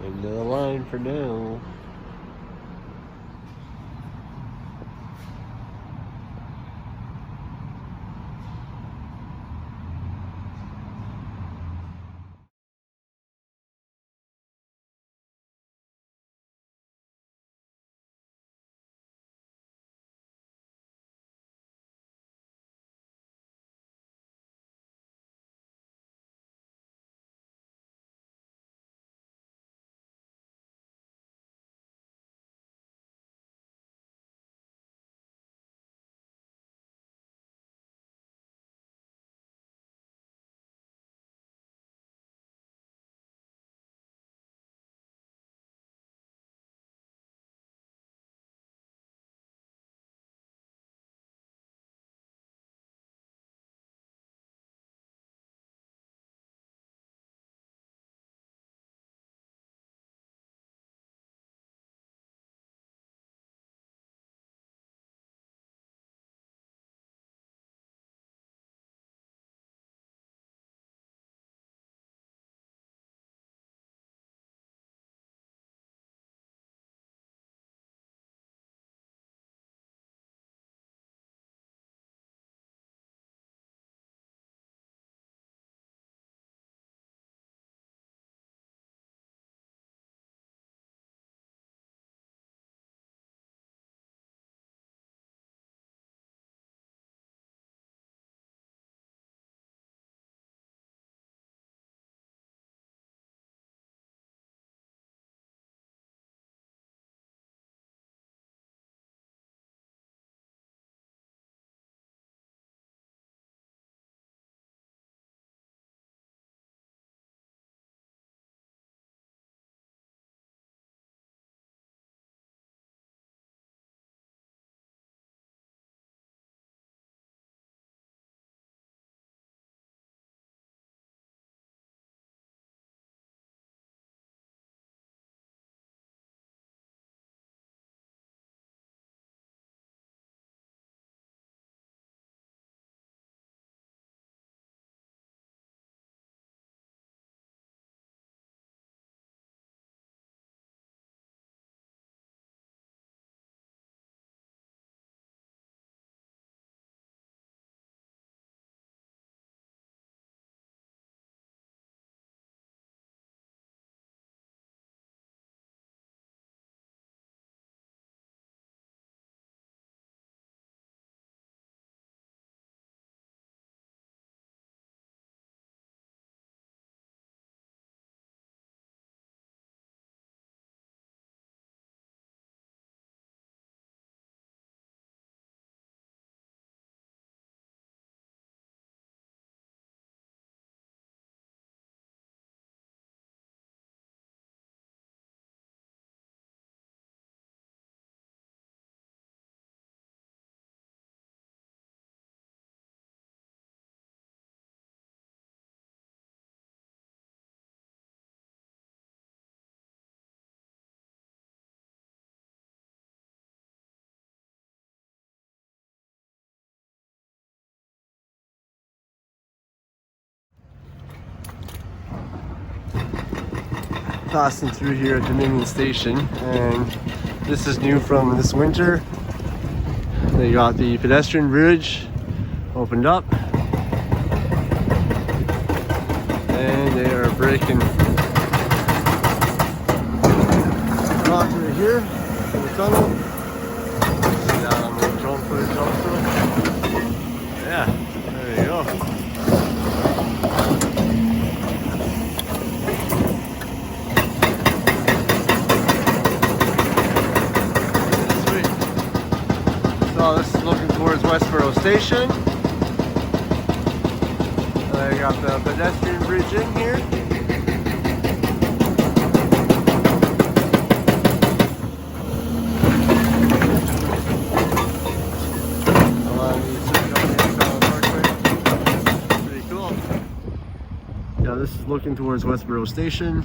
End of the line for now. Passing through here at Dominion Station, and this is new from this winter. They got the pedestrian bridge opened up, and they are breaking rock right here in the tunnel. See that on the drone footage also. Yeah, there you go. So this is looking towards Westboro Station. I got the pedestrian bridge in here. Pretty cool. Yeah, this is looking towards Westboro Station.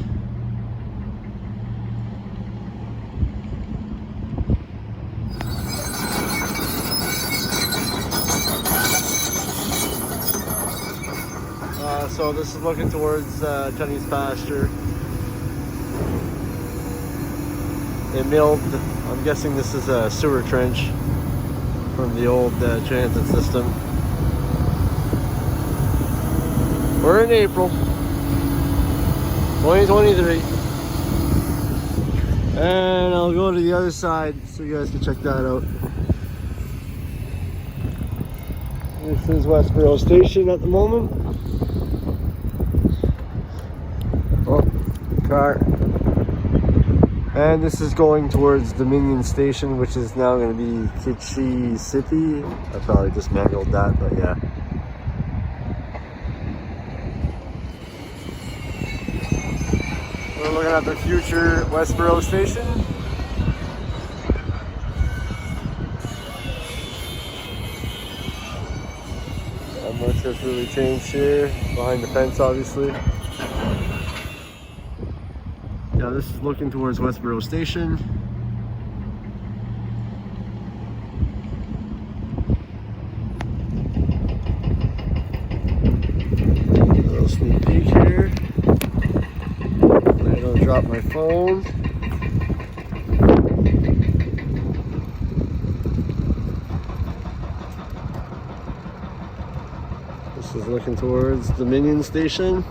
So this is looking towards Tunneys Pasture. They milled, I'm guessing this is a sewer trench from the old transit system. We're in April 2023. And I'll go to the other side so you guys can check that out. This is Westboro Station at the moment. Oh, car. And this is going towards Dominion Station, which is now going to be Kìchì Sìbì. I probably just manualed that, but yeah. We're looking at the future Westboro Station. Not much has really changed here, behind the fence obviously. Yeah, this is looking towards Westboro Station. A little sneak peek here. I don't drop my phone. This is looking towards Dominion Station.